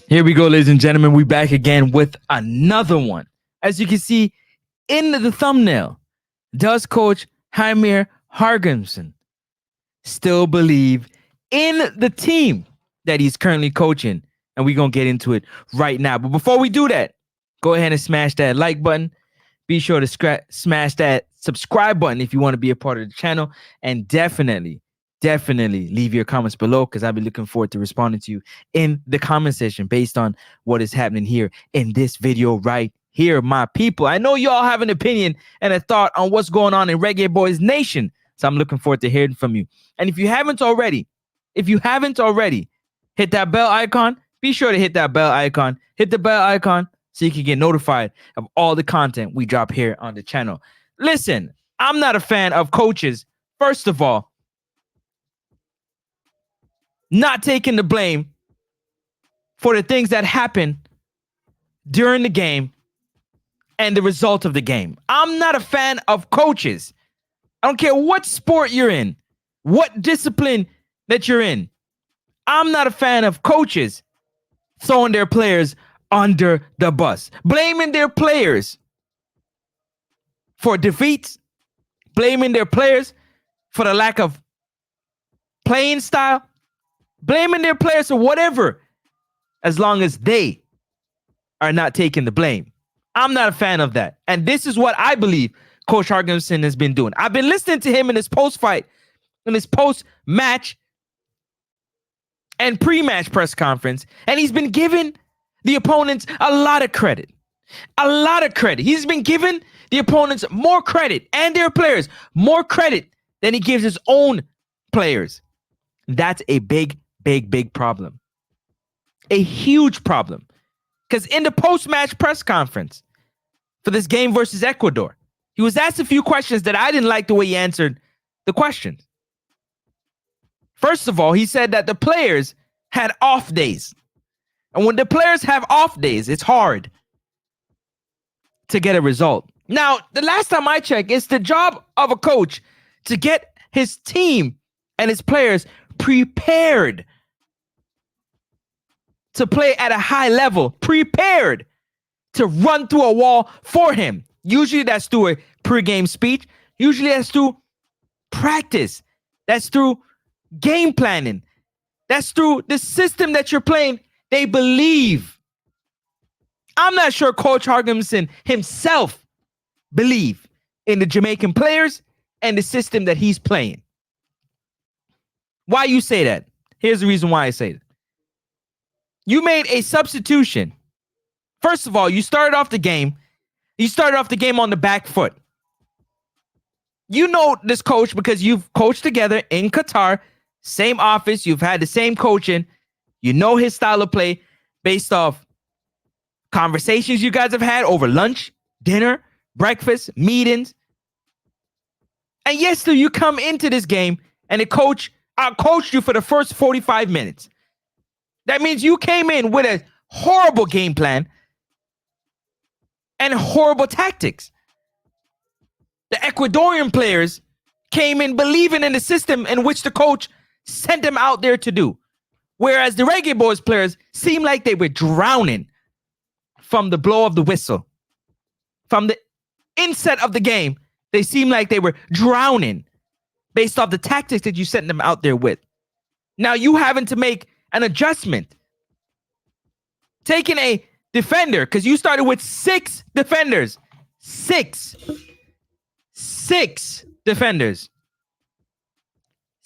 Here we go, ladies and gentlemen. We back again with another one. As you can see in the thumbnail, does Coach Heimir Hallgimsson still believe in the team that he's currently coaching? And we're going to get into it right now. But before we do that, go ahead and smash that like button. Be sure to smash that subscribe button if you want to be a part of the channel. And definitely leave your comments below, because I'll be looking forward to responding to you in the comment section based on what is happening here in this video right here, my people. I know you all have an opinion and a thought on what's going on in Reggae Boys Nation, so I'm looking forward to hearing from you. And if you haven't already, hit that bell icon. Be sure to hit that bell icon. Hit the bell icon so you can get notified of all the content we drop here on the channel. Listen, I'm not a fan of coaches, first of all, not taking the blame for the things that happen during the game and the result of the game. I'm not a fan of coaches. I don't care what sport you're in, what discipline that you're in. I'm not a fan of coaches throwing their players under the bus, blaming their players for defeats, blaming their players for the lack of playing style, blaming their players for whatever, as long as they are not taking the blame. I'm not a fan of that. And this is what I believe Coach Hallgimsson has been doing. I've been listening to him in his post-fight, in his post-match and pre-match press conference, and he's been giving the opponents a lot of credit. A lot of credit. He's been giving the opponents more credit and their players more credit than he gives his own players. That's a big problem. A huge problem. Because in the post-match press conference for this game versus Ecuador, he was asked a few questions that I didn't like the way he answered the questions. First of all, he said that the players had off days. And when the players have off days, it's hard to get a result. Now, the last time I checked, it's the job of a coach to get his team and his players prepared to play at a high level, prepared to run through a wall for him. Usually that's through a pre-game speech. Usually that's through practice. That's through game planning. That's through the system that you're playing. They believe. I'm not sure Coach Hallgimsson himself believe in the Jamaican players and the system that he's playing. Why you say that? Here's the reason why I say that. You made a substitution. First of all, you started off the game. You started off the game on the back foot. You know this coach because you've coached together in Qatar, same office. You've had the same coaching. You know his style of play based off conversations you guys have had over lunch, dinner, breakfast, meetings. And yes, you come into this game and the coach out-coached you for the first 45 minutes. That means you came in with a horrible game plan and horrible tactics. The Ecuadorian players came in believing in the system in which the coach sent them out there to do. Whereas the Reggae Boys players seemed like they were drowning from the blow of the whistle. From the inset of the game, they seemed like they were drowning based off the tactics that you sent them out there with. Now you having to make an adjustment. Taking a defender, because you started with 6 defenders. Six defenders.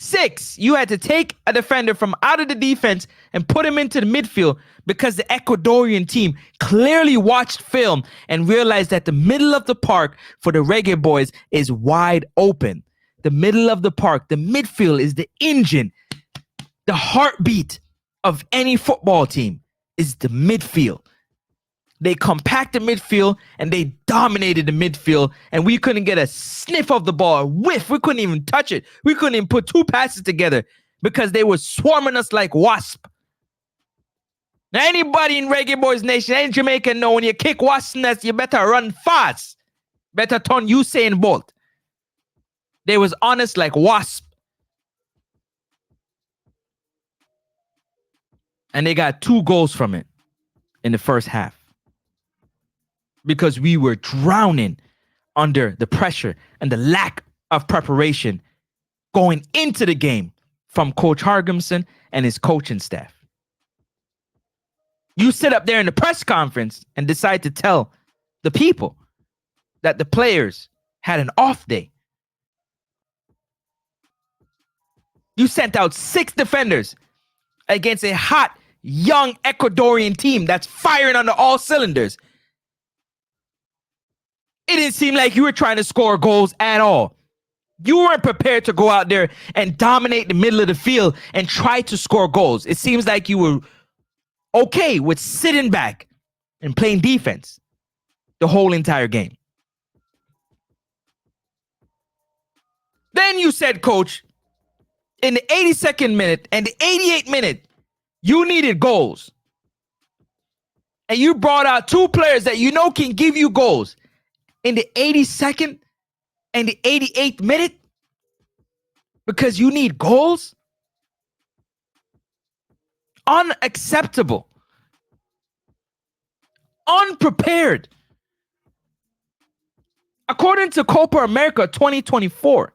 6. You had to take a defender from out of the defense and put him into the midfield because the Ecuadorian team clearly watched film and realized that the middle of the park for the Reggae Boys is wide open. The middle of the park, the midfield, is the engine, the heartbeat of any football team is the midfield. They compacted midfield and they dominated the midfield, and we couldn't get a sniff of the ball, a whiff. We couldn't even touch it. We couldn't even put 2 passes together because they were swarming us like wasp. Now, anybody in Reggae Boys Nation, any Jamaican know when you kick wasp nest, you better run fast. Better turn Usain Bolt. They was honest like wasp. And they got 2 goals from it. in the first half because we were drowning under the pressure and the lack of preparation going into the game from Coach Hallgimsson and his coaching staff. You sit up there in the press conference and decide to tell the people that the players had an off day. You sent out 6 defenders against a hot, young Ecuadorian team that's firing on all cylinders. It didn't seem like you were trying to score goals at all. You weren't prepared to go out there and dominate the middle of the field and try to score goals. It seems like you were okay with sitting back and playing defense the whole entire game. Then you said, Coach, in the 82nd minute and the 88th minute, you needed goals. And you brought out 2 players that you know can give you goals in the 82nd and the 88th minute because you need goals? Unacceptable. Unprepared. According to Copa America 2024,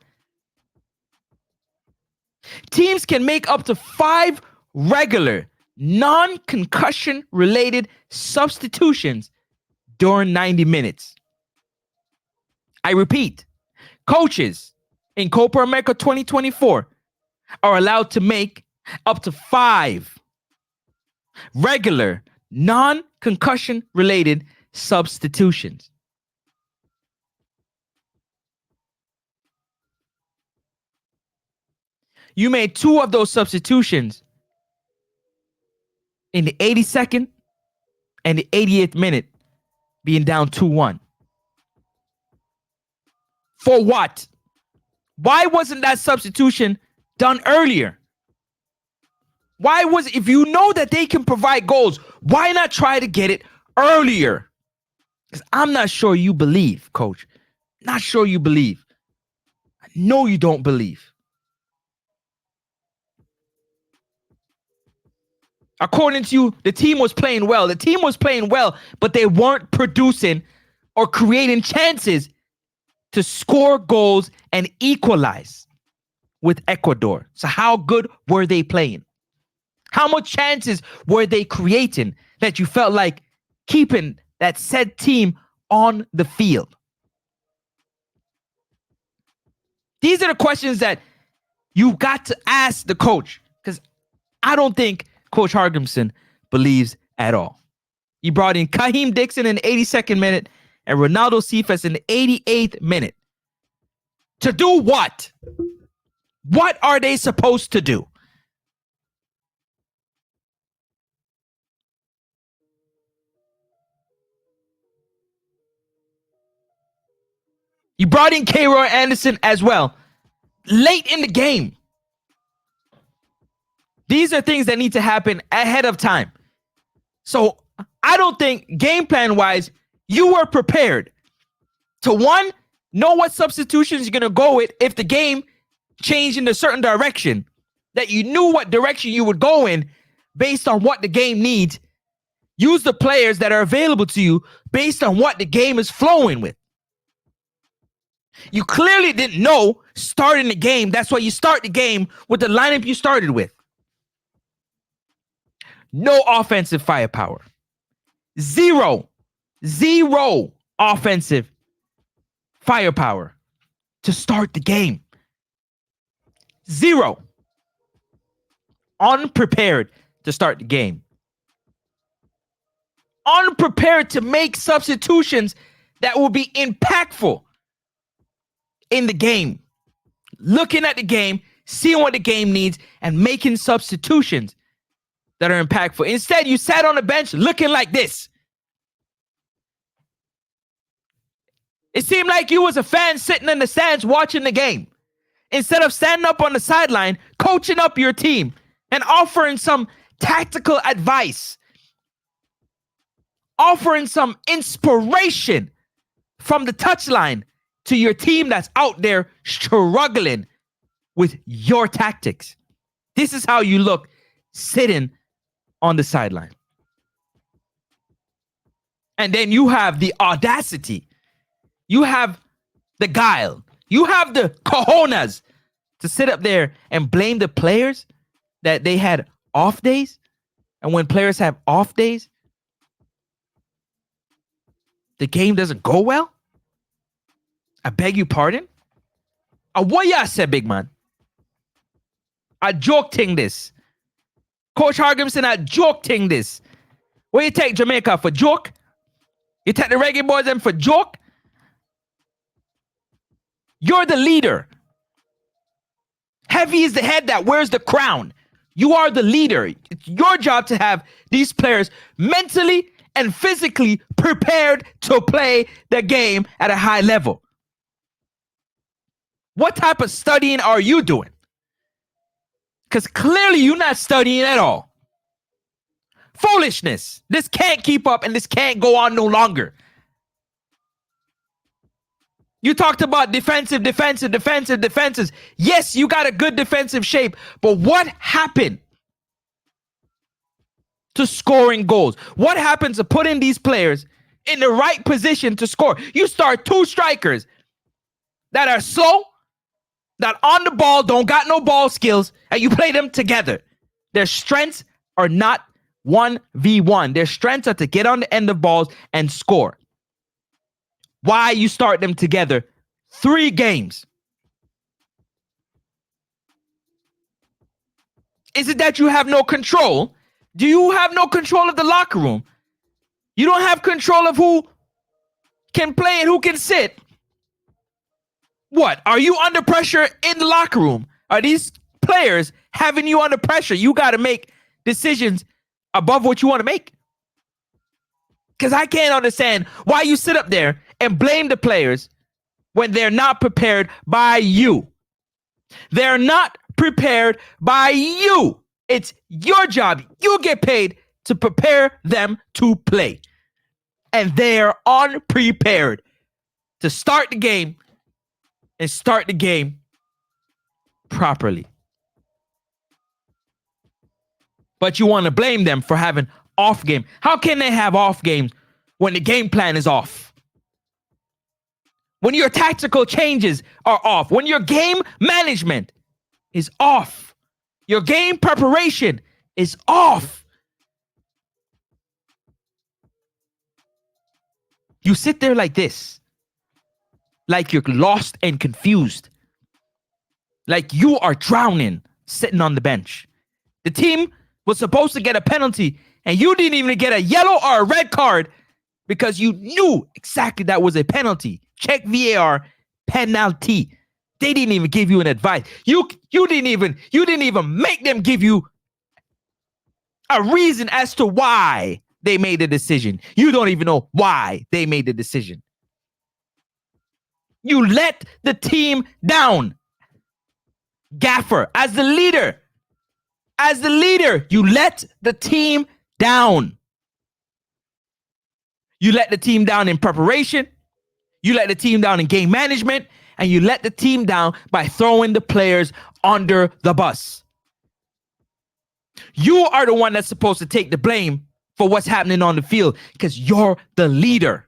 teams can make up to 5 regular, non-concussion related substitutions during 90 minutes. I repeat, coaches in Copa America 2024 are allowed to make up to 5 regular, non-concussion related substitutions. You made 2 of those substitutions in the 82nd and the 88th minute, being down 2-1. For what? Why wasn't that substitution done earlier? Why was, if you know that they can provide goals, why not try to get it earlier? Because I'm not sure you believe, Coach. Not sure you believe. I know you don't believe. According to you, the team was playing well. The team was playing well, but they weren't producing or creating chances to score goals and equalize with Ecuador. So how good were they playing? How much chances were they creating that you felt like keeping that said team on the field? These are the questions that you got to ask the coach, because I don't think Coach Hallgimsson believes at all. He brought in Kahim Dixon in the 82nd minute and Ronaldo Cephas in the 88th minute. To do what? What are they supposed to do? You brought in K. Roy Anderson as well, late in the game. These are things that need to happen ahead of time. So I don't think game plan wise, you were prepared to, one, know what substitutions you're going to go with if the game changed in a certain direction, that you knew what direction you would go in based on what the game needs. Use the players that are available to you based on what the game is flowing with. You clearly didn't know starting the game. That's why you start the game with the lineup you started with. No offensive firepower. Zero offensive firepower to start the game. 0. Unprepared to start the game. Unprepared to make substitutions that will be impactful in the game. Looking at the game, seeing what the game needs, and making substitutions that are impactful. Instead, you sat on the bench looking like this. It seemed like you was a fan sitting in the stands watching the game, instead of standing up on the sideline, coaching up your team and offering some tactical advice, offering some inspiration from the touchline to your team that's out there struggling with your tactics. This is how you look sitting on the sideline. And then you have the audacity, you have the guile, you have the cojones to sit up there and blame the players that they had off days. And when players have off days, the game doesn't go well. I beg your pardon. What y'all said, big man? I joking this. Coach Hallgimsson, I joking this. Where you take Jamaica for joke? You take the reggae boys and for joke? You're the leader. Heavy is the head that wears the crown. You are the leader. It's your job to have these players mentally and physically prepared to play the game at a high level. What type of studying are you doing? Because clearly you're not studying at all. Foolishness. This can't keep up and this can't go on no longer. You talked about defenses. Yes, you got a good defensive shape, but what happened to scoring goals? What happens to putting these players in the right position to score? You start two strikers that are slow, that on the ball don't got no ball skills, and you play them together. Their strengths are not 1v1. Their strengths are to get on the end of balls and score. Why you start them together 3 games? Is it that you have no control? Do you have no control of the locker room? You don't have control of who can play and who can sit? What? Are you under pressure in the locker room? Are these players having you under pressure? You got to make decisions above what you want to make. Because I can't understand why you sit up there and blame the players when they're not prepared by you. They're not prepared by you. It's your job. You get paid to prepare them to play. And they're unprepared to start the game and start the game properly. But you want to blame them for having off game. How can they have off games when the game plan is off? When your tactical changes are off, when your game management is off, your game preparation is off. You sit there like this, like you're lost and confused, like you are drowning sitting on the bench. The team was supposed to get a penalty and you didn't even get a yellow or a red card because you knew exactly that was a penalty. Check VAR, penalty. They didn't even give you an advice. You didn't even make them give you a reason as to why they made the decision. You don't even know why they made the decision. You let the team down. Gaffer, as the leader, you let the team down. You let the team down in preparation. You let the team down in game management. And you let the team down by throwing the players under the bus. You are the one that's supposed to take the blame for what's happening on the field because you're the leader.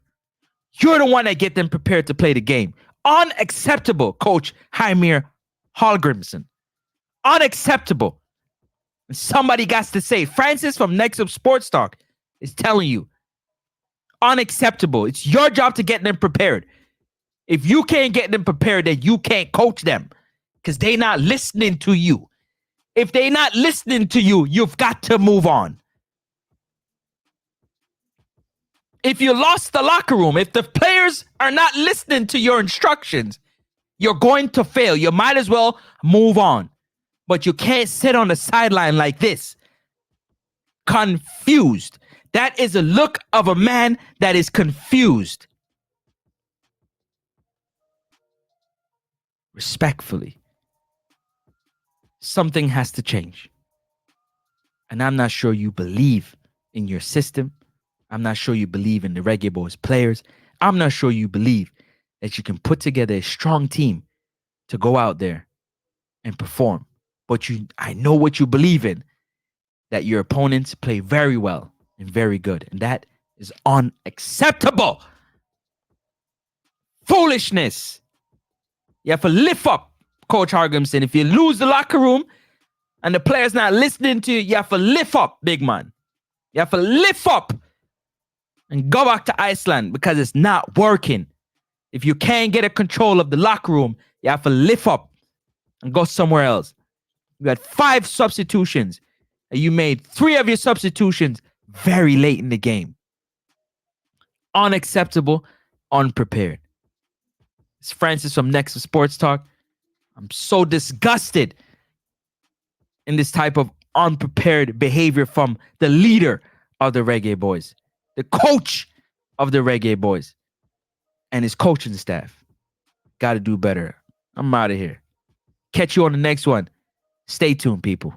You're the one that get them prepared to play the game. Unacceptable, Coach Heimir Hallgimsson. Unacceptable. Somebody got to say, Francis from nexupsportstalk is telling you, unacceptable. It's your job to get them prepared. If you can't get them prepared, then you can't coach them because they're not listening to you. If they're not listening to you, you've got to move on. If you lost the locker room, if the players are not listening to your instructions, you're going to fail. You might as well move on. But you can't sit on the sideline like this, confused. That is a look of a man that is confused. Respectfully, something has to change. And I'm not sure you believe in your system. I'm not sure you believe in the Reggae Boys players. I'm not sure you believe that you can put together a strong team to go out there and perform. But I know what you believe in, that your opponents play very well and very good. And that is unacceptable. Foolishness. You have to lift up, Coach Hallgimsson. If you lose the locker room and the players not listening to you, you have to lift up, big man. You have to lift up and go back to Iceland because it's not working. If you can't get a control of the locker room, you have to lift up and go somewhere else. You had 5 substitutions and you made 3 of your substitutions very late in the game. Unacceptable, unprepared. It's Francis from Nexus Sports Talk. I'm so disgusted in this type of unprepared behavior from the leader of the Reggae Boys, the coach of the Reggae Boys, and his coaching staff. Got to do better. I'm out of here. Catch you on the next one. Stay tuned, people.